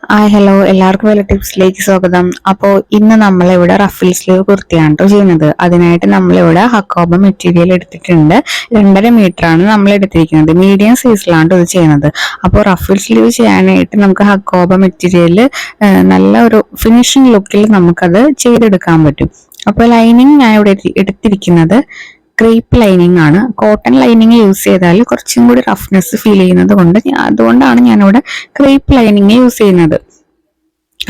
Hello, എല്ലാവർക്കും വേല ടിപ്സിലേക്ക് സ്വാഗതം. അപ്പോൾ ഇന്ന് നമ്മളിവിടെ റഫിൾ സ്ലീവ് കുർത്തിയാണ് കേട്ടോ ചെയ്യുന്നത്. അതിനായിട്ട് നമ്മളിവിടെ ഹക്കോബ മെറ്റീരിയൽ എടുത്തിട്ടുണ്ട്. 2.5 മീറ്റർ ആണ് നമ്മൾ എടുത്തിരിക്കുന്നത്. മീഡിയം സൈസിലാണ് ഇത് ചെയ്യുന്നത്. അപ്പോൾ റഫിൾ സ്ലീവ് ചെയ്യാനായിട്ട് നമുക്ക് ഹക്കോബ മെറ്റീരിയൽ നല്ല ഒരു ഫിനിഷിംഗ് ലുക്കിൽ നമുക്കത് ചെയ്തെടുക്കാൻ പറ്റും. അപ്പോൾ ലൈനിങ് ഞാൻ ഇവിടെ എടുത്തിരിക്കുന്നത് ക്രേപ്പ് ലൈനിങ് ആണ്. കോട്ടൺ ലൈനിങ് യൂസ് ചെയ്താൽ കുറച്ചും കൂടി റഫ്നെസ് ഫീൽ ചെയ്യുന്നത് കൊണ്ട് അതുകൊണ്ടാണ് ഞാനിവിടെ ക്രേപ്പ് ലൈനിങ് യൂസ് ചെയ്യുന്നത്.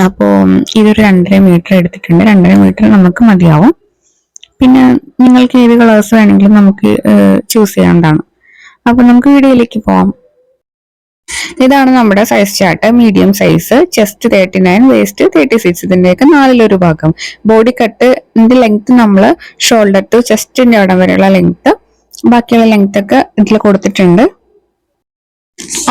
അപ്പോൾ ഇതൊരു 2.5 മീറ്റർ എടുത്തിട്ടുണ്ട്. 2.5 മീറ്റർ നമുക്ക് മതിയാവും. പിന്നെ നിങ്ങൾക്ക് ഏത് കളേഴ്സ് വേണമെങ്കിലും നമുക്ക് ചൂസ് ചെയ്യാവുന്നതാണ്. അപ്പൊ നമുക്ക് വീഡിയോയിലേക്ക് പോവാം. ഇതാണ് നമ്മുടെ size chart. Medium size, chest 39, waste 36, ഇതിന്റെയൊക്കെ 4/1 ഭാഗം. ബോഡി കട്ടിന്റെ ലെങ്ത് നമ്മൾ ഷോൾഡർ ടു ചെസ്റ്റിന്റെ അവിടെ വരെയുള്ള ലെങ്ത്, ബാക്കിയുള്ള ലെങ്ത് ഒക്കെ ഇതിൽ കൊടുത്തിട്ടുണ്ട്.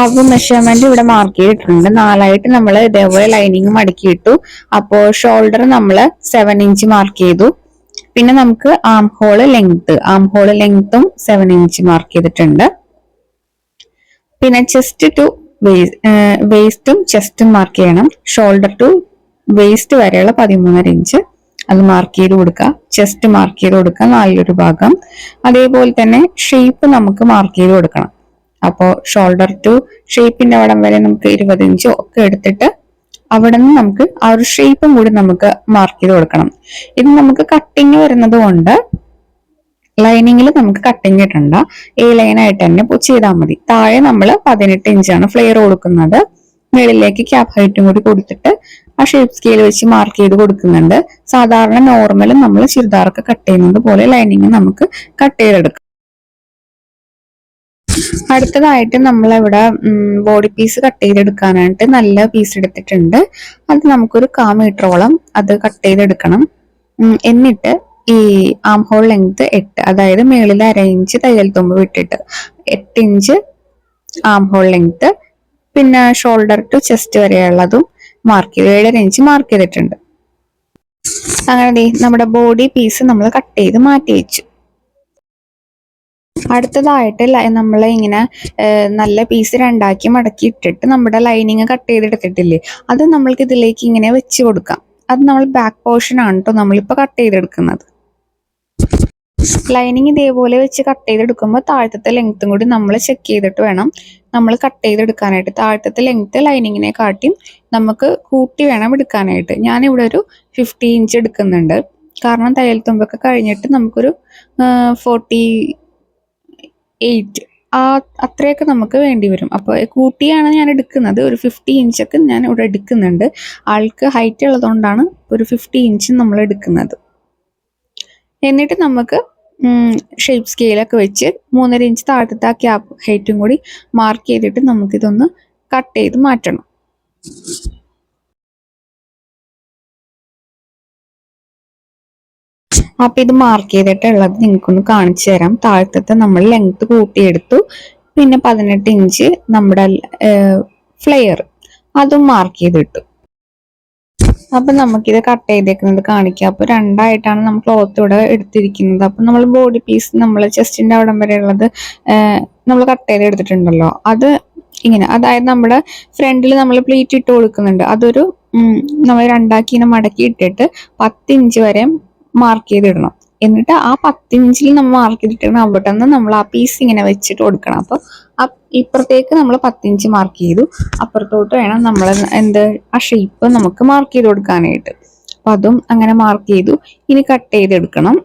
അപ്പൊ മെഷർമെന്റ് ഇവിടെ മാർക്ക് ചെയ്തിട്ടുണ്ട്. 4ആയിട്ട് നമ്മൾ ഇതേപോലെ ലൈനിങ് മടക്കിയിട്ടു. അപ്പോ ഷോൾഡർ നമ്മൾ 7 ഇഞ്ച് മാർക്ക് ചെയ്തു. പിന്നെ നമുക്ക് ആം ഹോള് ലെങ്ത്തും 7 ഇഞ്ച് മാർക്ക് ചെയ്തിട്ടുണ്ട്. പിന്നെ ചെസ്റ്റ് ടു വേസ്റ്റും ചെസ്റ്റും മാർക്ക് ചെയ്യണം. ഷോൾഡർ ടു വേസ്റ്റ് വരെയുള്ള 13.5 ഇഞ്ച് അത് മാർക്ക് ചെയ്ത് കൊടുക്കുക. ചെസ്റ്റ് മാർക്ക് ചെയ്ത് കൊടുക്കുക 4/1 ഭാഗം. അതേപോലെ തന്നെ ഷേപ്പ് നമുക്ക് മാർക്ക് ചെയ്ത് കൊടുക്കണം. അപ്പോൾ ഷോൾഡർ ടു ഷേപ്പിന്റെ അവിടം വരെ നമുക്ക് 20 ഇഞ്ചോ ഒക്കെ എടുത്തിട്ട് അവിടെ നിന്ന് നമുക്ക് ആ ഒരു ഷേപ്പും കൂടി നമുക്ക് മാർക്ക് ചെയ്ത് കൊടുക്കണം. ഇത് നമുക്ക് കട്ടിങ് വരുന്നത് കൊണ്ട് ലൈനിങ്ങിൽ നമുക്ക് കട്ടിങ് ഇട്ടണ്ട, എ ലൈനായിട്ട് തന്നെ ചെയ്താൽ മതി. താഴെ നമ്മൾ 18 ഇഞ്ചാണ് ഫ്ലെയർ കൊടുക്കുന്നത്. മുകളിലേക്ക് ക്യാപ് ഹൈറ്റും കൂടി കൊടുത്തിട്ട് ആ ഷേപ്പ് സ്കെയിൽ വെച്ച് മാർക്ക് ചെയ്ത് കൊടുക്കുന്നുണ്ട്. സാധാരണ നോർമലും നമ്മൾ ചുരിദാറൊക്കെ കട്ട് ചെയ്യുന്നത് പോലെ ലൈനിങ് നമുക്ക് കട്ട് ചെയ്തെടുക്കാം. അടുത്തതായിട്ട് നമ്മളിവിടെ ബോഡി പീസ് കട്ട് ചെയ്തെടുക്കാനായിട്ട് നല്ല പീസ് എടുത്തിട്ടുണ്ട്. അത് നമുക്കൊരു 1/4 മീറ്ററോളം അത് കട്ട് ചെയ്തെടുക്കണം. എന്നിട്ട് ഈ ആം ഹോൾ ലെങ്ത് 8, അതായത് മേളിൽ 1/2 ഇഞ്ച് തയ്യൽ തുമ്പ് വിട്ടിട്ട് 8 ഇഞ്ച് ആം ഹോൾ ലെങ്ത്, പിന്നെ ഷോൾഡർ ടു ചെസ്റ്റ് വരെയുള്ളതും മാർക്ക് ചെയ്ത് 7.5 ഇഞ്ച് മാർക്ക് ചെയ്തിട്ടുണ്ട്. അങ്ങനെ നമ്മുടെ ബോഡി പീസ് നമ്മൾ കട്ട് ചെയ്ത് മാറ്റി വെച്ചു. അടുത്തതായിട്ട് നമ്മൾ ഇങ്ങനെ നല്ല പീസ് 2ആക്കി മടക്കി ഇട്ടിട്ട് നമ്മുടെ ലൈനിങ് കട്ട് ചെയ്തെടുത്തിട്ടില്ലേ, അത് നമ്മൾക്ക് ഇതിലേക്ക് ഇങ്ങനെ വെച്ച് കൊടുക്കാം. അത് നമ്മൾ ബാക്ക് പോർഷൻ ആണ് കേട്ടോ നമ്മളിപ്പോ കട്ട് ചെയ്തെടുക്കുന്നത്. ലൈനിങ് ഇതേപോലെ വെച്ച് കട്ട് ചെയ്തെടുക്കുമ്പോൾ താഴത്തെ ലെങ്ത്തും കൂടി നമ്മൾ ചെക്ക് ചെയ്തിട്ട് വേണം നമ്മൾ കട്ട് ചെയ്തെടുക്കാനായിട്ട്. താഴത്തെ ലെങ്ത്ത് ലൈനിങ്ങിനെ കാട്ടിയും നമുക്ക് കൂട്ടി വേണം എടുക്കാനായിട്ട്. ഞാനിവിടെ ഒരു 50 ഇഞ്ച് എടുക്കുന്നുണ്ട്. കാരണം തയ്യൽ തുമ്പൊക്കെ കഴിഞ്ഞിട്ട് നമുക്കൊരു 48 അത്രയൊക്കെ നമുക്ക് വേണ്ടി വരും. അപ്പോൾ കൂട്ടിയാണ് ഞാൻ എടുക്കുന്നത്. ഒരു 50 ഇഞ്ചൊക്കെ ഞാൻ ഇവിടെ എടുക്കുന്നുണ്ട്. ആൾക്ക് ഹൈറ്റ് ഉള്ളതുകൊണ്ടാണ് ഒരു 50 ഇഞ്ച് നമ്മൾ എടുക്കുന്നത്. എന്നിട്ട് നമുക്ക് ഷേപ്പ് സ്കെയിലൊക്കെ വെച്ച് 3.5 ഇഞ്ച് താഴത്തെ ആ ക്യാപ് ഹൈറ്റും കൂടി മാർക്ക് ചെയ്തിട്ട് നമുക്കിതൊന്ന് കട്ട് ചെയ്ത് മാറ്റണം. അപ്പൊ ഇത് മാർക്ക് ചെയ്തിട്ടുള്ളത് നിങ്ങൾക്കൊന്ന് കാണിച്ചു തരാം. താഴത്തെ നമ്മൾ ലെങ്ത് കൂട്ടിയെടുത്തു. പിന്നെ 18 ഇഞ്ച് നമ്മുടെ ഫ്ലെയർ അതും മാർക്ക് ചെയ്തിട്ടു. അപ്പൊ നമുക്കിത് കട്ട് ചെയ്തേക്കുന്നത് കാണിക്കാം. അപ്പൊ 2ആയിട്ടാണ് നമ്മൾ ക്ലോത്ത് ഇവിടെ എടുത്തിരിക്കുന്നത്. അപ്പൊ നമ്മൾ ബോഡി പീസ് നമ്മൾ ചെസ്റ്റിന്റെ അവിടം വരെ ഉള്ളത് നമ്മൾ കട്ട് ചെയ്ത് എടുത്തിട്ടുണ്ടല്ലോ, അത് ഇങ്ങനെ, അതായത് നമ്മുടെ ഫ്രണ്ടിൽ നമ്മൾ പ്ലീറ്റ് ഇട്ട് കൊടുക്കുന്നുണ്ട്. അതൊരു നമ്മൾ 2ആക്കി ഇങ്ങനെ മടക്കി ഇട്ടിട്ട് 10 ഇഞ്ച് വരെ മാർക്ക് ചെയ്തിടണം. എന്നിട്ട് ആ 10 ഇഞ്ചിൽ നമ്മൾ മാർക്ക് ചെയ്തിട്ട് അവിടെ നിന്ന് നമ്മൾ ആ പീസ് ഇങ്ങനെ വെച്ചിട്ട് കൊടുക്കണം. അപ്പൊ ഇപ്പുറത്തേക്ക് നമ്മൾ 10 ഇഞ്ച് മാർക്ക് ചെയ്തു, അപ്പുറത്തോട്ട് വേണം നമ്മൾ ആ ഷേപ്പ് നമുക്ക് മാർക്ക് ചെയ്ത് കൊടുക്കാനായിട്ട്. അപ്പൊ അതും അങ്ങനെ മാർക്ക് ചെയ്തു. ഇനി കട്ട് ചെയ്തെടുക്കണം.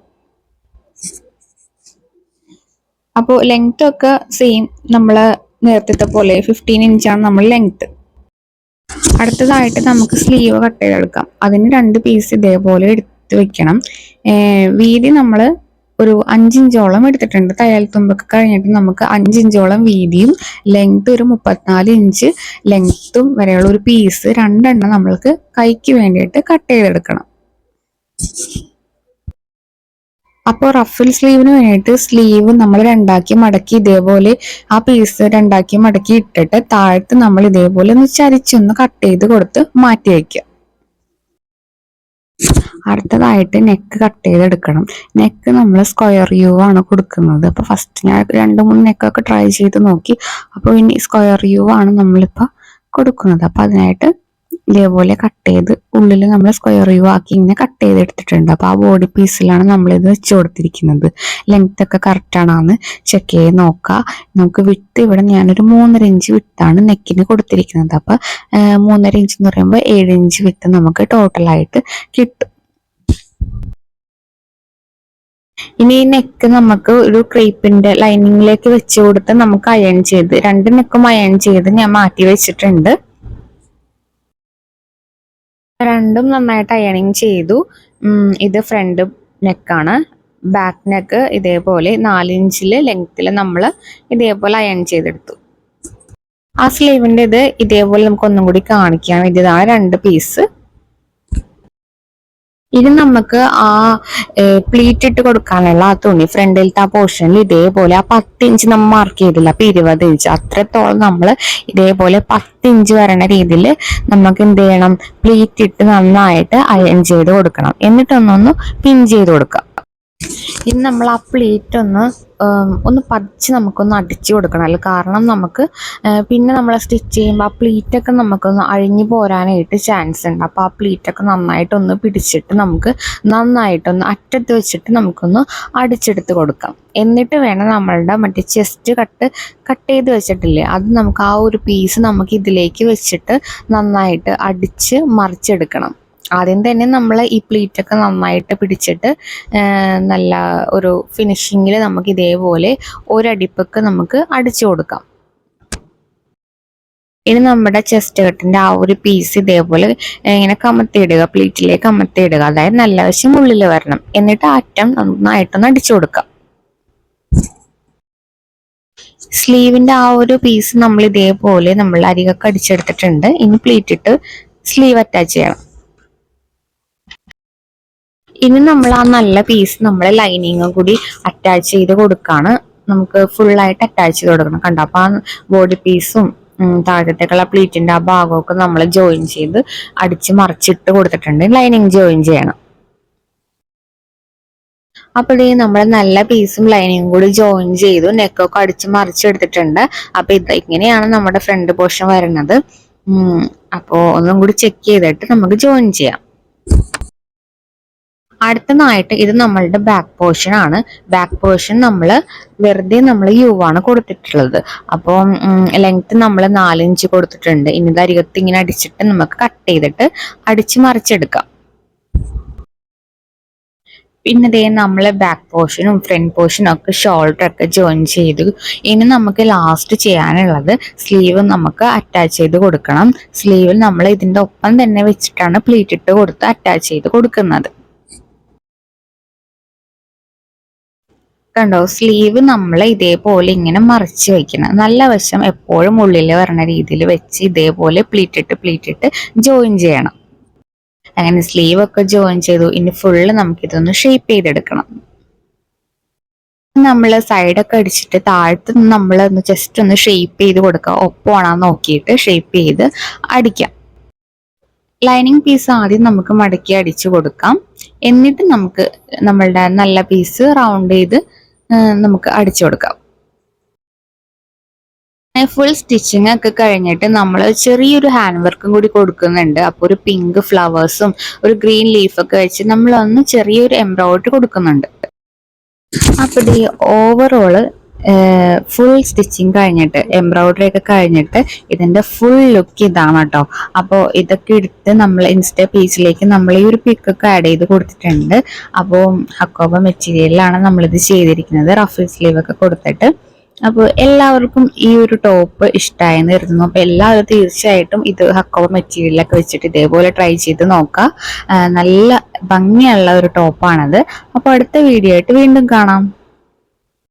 അപ്പോൾ ലെങ്ത് ഒക്കെ സെയിം നമ്മള് നേരത്തെ പോലെ 15 ഇഞ്ചാണ് നമ്മൾ ലെങ്ത്. അടുത്തതായിട്ട് നമുക്ക് സ്ലീവ് കട്ട് ചെയ്തെടുക്കാം. അതിന് 2 പീസ് ഇതേപോലെ എടുത്ത് വെക്കണം. വീതി നമ്മൾ ഒരു 5 ഇഞ്ചോളം എടുത്തിട്ടുണ്ട്. തയ്യൽ തുമ്പൊക്കെ കഴിഞ്ഞിട്ട് നമുക്ക് 5 ഇഞ്ചോളം വീതിയും ലെങ്ത് ഒരു 34 ഇഞ്ച് ലെങ്ത്തും വരെയുള്ള ഒരു പീസ് 2 എണ്ണം നമ്മൾക്ക് കൈക്ക് വേണ്ടിയിട്ട് കട്ട് ചെയ്തെടുക്കണം. അപ്പോൾ റഫിൾ സ്ലീവിന് വേണ്ടിയിട്ട് സ്ലീവ് നമ്മൾ 2ആക്കി മടക്കി ഇതേപോലെ ആ പീസ് 2ആക്കി മടക്കി ഇട്ടിട്ട് താഴത്ത് നമ്മൾ ഇതേപോലെ ഒന്ന് ചരിച്ചൊന്ന് കട്ട് ചെയ്ത് കൊടുത്ത് മാറ്റി വയ്ക്കുക. അടുത്തതായിട്ട് നെക്ക് കട്ട് ചെയ്തെടുക്കണം. നെക്ക് നമ്മൾ സ്ക്വയർ യു ആണ് കൊടുക്കുന്നത്. അപ്പൊ ഫസ്റ്റ് ഞാൻ 2-3 നെക്കൊക്കെ ട്രൈ ചെയ്ത് നോക്കി. അപ്പോൾ ഇനി സ്ക്വയർ യു ആണ് നമ്മളിപ്പോൾ കൊടുക്കുന്നത്. അപ്പൊ അതിനായിട്ട് ഇതേപോലെ കട്ട് ചെയ്ത് ഉള്ളിൽ നമ്മൾ സ്ക്വയർ വ്യൂ ആക്കി ഇങ്ങനെ കട്ട് ചെയ്തെടുത്തിട്ടുണ്ട്. അപ്പോൾ ആ ബോഡി പീസിലാണ് നമ്മളിത് വെച്ച് കൊടുത്തിരിക്കുന്നത്. ലെങ്ത് ഒക്കെ കറക്റ്റ് ആണെന്ന് ചെക്ക് ചെയ്ത് നോക്കുക. നമുക്ക് വിട്ട് ഇവിടെ ഞാനൊരു 3.5 ഇഞ്ച് വിട്ടാണ് നെക്കിന് കൊടുത്തിരിക്കുന്നത്. അപ്പോൾ 3.5 ഇഞ്ച് എന്ന് പറയുമ്പോൾ 7 ഇഞ്ച് വിട്ട് നമുക്ക് ടോട്ടലായിട്ട് കിട്ടും. ഇനി ഈ നെക്ക് നമുക്ക് ഒരു ക്രീപ്പിന്റെ ലൈനിങ്ങിലേക്ക് വെച്ച് കൊടുത്ത് നമുക്ക് അയൺ ചെയ്ത് 2 നെക്കും അയൺ ചെയ്ത് ഞാൻ മാറ്റി വെച്ചിട്ടുണ്ട്. രണ്ടും നന്നായിട്ട് അയണിങ് ചെയ്തു. ഇത് ഫ്രണ്ട് നെക്കാണ്. ബാക്ക് നെക്ക് ഇതേപോലെ 4 ഇഞ്ചില് ലെങ്ത്തിൽ നമ്മൾ ഇതേപോലെ അയൺ ചെയ്തെടുത്തു. ആ സ്ലീവിന്റെ ഇത് ഇതേപോലെ നമുക്ക് ഒന്നും കൂടി കാണിക്കാൻ വേണ്ടിയതാണ് 2 പീസ്. ഇനി നമുക്ക് ആ പ്ലീറ്റ് ഇട്ട് കൊടുക്കാനുള്ള ആ തുണി ഫ്രണ്ടിലത്തെ ആ പോർഷനിൽ ഇതേപോലെ ആ 10 ഇഞ്ച് നമ്മൾ മാർക്ക് ചെയ്തില്ല, അപ്പൊ 20 ഇഞ്ച് അത്രത്തോളം നമ്മൾ ഇതേപോലെ 10 ഇഞ്ച് വരണ രീതിയിൽ നമുക്ക് എന്ത് ചെയ്യണം, പ്ലീറ്റ് ഇട്ട് നന്നായിട്ട് അയൺ ചെയ്ത് കൊടുക്കണം. എന്നിട്ടൊന്നൊന്ന് പിൻ ചെയ്ത് കൊടുക്കാം. ഇനി നമ്മൾ ആ പ്ലീറ്റ് ഒന്ന് പതിച്ച് നമുക്കൊന്ന് അടിച്ചു കൊടുക്കണം. കാരണം നമുക്ക് പിന്നെ നമ്മൾ സ്റ്റിച്ച് ചെയ്യുമ്പോൾ ആ പ്ലീറ്റൊക്കെ നമുക്കൊന്ന് അഴിഞ്ഞു പോരാനായിട്ട് ചാൻസ് ഉണ്ട്. അപ്പോൾ ആ പ്ലീറ്റൊക്കെ നന്നായിട്ടൊന്ന് പിടിച്ചിട്ട് നമുക്ക് നന്നായിട്ടൊന്ന് അറ്റത്ത് വെച്ചിട്ട് നമുക്കൊന്ന് അടിച്ചെടുത്ത് കൊടുക്കാം. എന്നിട്ട് വേണം നമ്മളുടെ മറ്റേ ചെസ്റ്റ് കട്ട് ചെയ്ത് വെച്ചിട്ടില്ലേ, അത് നമുക്ക് ആ ഒരു പീസ് നമുക്ക് ഇതിലേക്ക് വെച്ചിട്ട് നന്നായിട്ട് അടിച്ച് മറിച്ചെടുക്കണം. ആദ്യം തന്നെ നമ്മൾ ഈ പ്ലീറ്റൊക്കെ നന്നായിട്ട് പിടിച്ചിട്ട് നല്ല ഒരു ഫിനിഷിങ്ങിൽ നമുക്ക് ഇതേപോലെ ഒരടിപ്പൊക്കെ നമുക്ക് അടിച്ചു കൊടുക്കാം. ഇനി നമ്മുടെ ചെസ്റ്റ് കട്ടിന്റെ ആ ഒരു പീസ് ഇതേപോലെ ഇങ്ങനെ കമത്തിയിടുക, പ്ലീറ്റിലേക്ക് കമത്തിയിടുക. അതായത് നല്ല വശം ഉള്ളിൽ വരണം. എന്നിട്ട് അറ്റം നന്നായിട്ടൊന്ന് അടിച്ചു കൊടുക്കാം. സ്ലീവിന്റെ ആ ഒരു പീസ് നമ്മൾ ഇതേപോലെ നമ്മൾ അരികൊക്കെ അടിച്ചെടുത്തിട്ടുണ്ട്. ഇനി പ്ലീറ്റ് ഇട്ട് സ്ലീവ് അറ്റാച്ച് ചെയ്യണം. ഇനി നമ്മൾ ആ നല്ല പീസ് നമ്മൾ ലൈനിങ്ങും കൂടി അറ്റാച്ച് ചെയ്ത് കൊടുക്കാണ്. നമുക്ക് ഫുള്ളായിട്ട് അറ്റാച്ച് ചെയ്ത് കൊടുക്കണം. കണ്ടോ, അപ്പൊ ആ ബോഡി പീസും താഴത്തേക്കുള്ള പ്ലീറ്റിന്റെ ആ ഭാഗമൊക്കെ നമ്മൾ ജോയിൻ ചെയ്ത് അടിച്ച് മറിച്ചിട്ട് കൊടുത്തിട്ടുണ്ട്. ലൈനിങ് ജോയിൻ ചെയ്യണം. അപ്പോഴേ നമ്മൾ നല്ല പീസും ലൈനിങ്ങും കൂടി ജോയിൻ ചെയ്തു നെക്കൊക്കെ അടിച്ച് മറിച്ചെടുത്തിട്ടുണ്ട്. അപ്പൊ ഇങ്ങനെയാണ് നമ്മുടെ ഫ്രണ്ട് പോർഷൻ വരുന്നത്. അപ്പോൾ ഒന്നും കൂടി ചെക്ക് ചെയ്തിട്ട് നമുക്ക് ജോയിൻ ചെയ്യാം. അടുത്തതായിട്ട് ഇത് നമ്മളുടെ ബാക്ക് പോർഷൻ ആണ്. ബാക്ക് പോർഷൻ നമ്മൾ വെറുതെ നമ്മൾ യു ആണ് കൊടുത്തിട്ടുള്ളത്. അപ്പോൾ ലെങ്ത് നമ്മൾ 4 ഇഞ്ച് കൊടുത്തിട്ടുണ്ട്. ഇനി ഇത് അരികത്ത് ഇങ്ങനെ അടിച്ചിട്ട് നമുക്ക് കട്ട് ചെയ്തിട്ട് അടിച്ച് മറിച്ചെടുക്കാം. പിന്നെ ഇതേ നമ്മൾ ബാക്ക് പോർഷനും ഫ്രണ്ട് പോർഷനും ഒക്കെ ഷോൾഡർ ഒക്കെ ജോയിൻ ചെയ്തു. ഇനി നമുക്ക് ലാസ്റ്റ് ചെയ്യാനുള്ളത് സ്ലീവ് നമുക്ക് അറ്റാച്ച് ചെയ്ത് കൊടുക്കണം. സ്ലീവിൽ നമ്മൾ ഇതിന്റെ ഒപ്പം തന്നെ വെച്ചിട്ടാണ് പ്ലീറ്റ് ഇട്ട് കൊടുത്ത് അറ്റാച്ച് ചെയ്ത് കൊടുക്കുന്നത്. കണ്ടോ, സ്ലീവ് നമ്മൾ ഇതേപോലെ ഇങ്ങനെ മറിച്ച് വെക്കണം. നല്ല വശം എപ്പോഴും ഉള്ളിൽ വരണ രീതിയിൽ വെച്ച് ഇതേപോലെ പ്ലീറ്റ് ഇട്ട് ജോയിൻ ചെയ്യണം. അങ്ങനെ സ്ലീവ് ഒക്കെ ജോയിൻ ചെയ്തു. ഇനി ഫുള്ള് നമുക്കിതൊന്ന് ഷേപ്പ് ചെയ്തെടുക്കണം. നമ്മൾ സൈഡൊക്കെ അടിച്ചിട്ട് താഴത്ത് നമ്മൾ ജസ്റ്റ് ഒന്ന് ഷേപ്പ് ചെയ്ത് കൊടുക്കുക. ഒപ്പമാണോ നോക്കിയിട്ട് ഷേപ്പ് ചെയ്ത് അടിക്കാം. ലൈനിങ് പീസ് ആദ്യം നമുക്ക് മടക്കി അടിച്ചു കൊടുക്കാം. എന്നിട്ട് നമുക്ക് നമ്മളുടെ നല്ല പീസ് റൗണ്ട് ചെയ്ത് നമുക്ക് അടിച്ചു കൊടുക്കാം. ഫുൾ സ്റ്റിച്ചിങ് ഒക്കെ കഴിഞ്ഞിട്ട് നമ്മൾ ചെറിയൊരു ഹാൻഡ് വർക്കും കൂടി കൊടുക്കുന്നുണ്ട്. അപ്പോൾ ഒരു പിങ്ക് ഫ്ലവേഴ്സും ഒരു ഗ്രീൻ ലീഫൊക്കെ വെച്ച് നമ്മളൊന്ന് ചെറിയൊരു എംബ്രോയിഡറി കൊടുക്കുന്നുണ്ട്. അപ്പോൾ ഈ ഓവറോള് ഫുൾ സ്റ്റിച്ചിങ് കഴിഞ്ഞിട്ട് എംബ്രോയിഡറി ഒക്കെ കഴിഞ്ഞിട്ട് ഇതിന്റെ ഫുൾ ലുക്ക് ഇതാണ് കേട്ടോ. അപ്പോൾ ഇതൊക്കെ എടുത്ത് നമ്മൾ ഇൻസ്റ്റ പേജിലേക്ക് നമ്മൾ ഈ ഒരു പിക്കൊക്കെ ആഡ് ചെയ്ത് കൊടുത്തിട്ടുണ്ട്. അപ്പോൾ ഹക്കോബ മെറ്റീരിയലിലാണ് നമ്മളിത് ചെയ്തിരിക്കുന്നത്, റഫിൾ സ്ലീവ് ഒക്കെ കൊടുത്തിട്ട്. അപ്പോൾ എല്ലാവർക്കും ഈ ഒരു ടോപ്പ് ഇഷ്ടമായെന്ന് കരുതുന്നു. അപ്പോൾ എല്ലാവരും തീർച്ചയായിട്ടും ഇത് ഹക്കോബ മെറ്റീരിയലൊക്കെ വെച്ചിട്ട് ഇതേപോലെ ട്രൈ ചെയ്ത് നോക്കാം. നല്ല ഭംഗിയുള്ള ഒരു ടോപ്പാണത്. അപ്പോൾ അടുത്ത വീഡിയോ ആയിട്ട് വീണ്ടും കാണാം.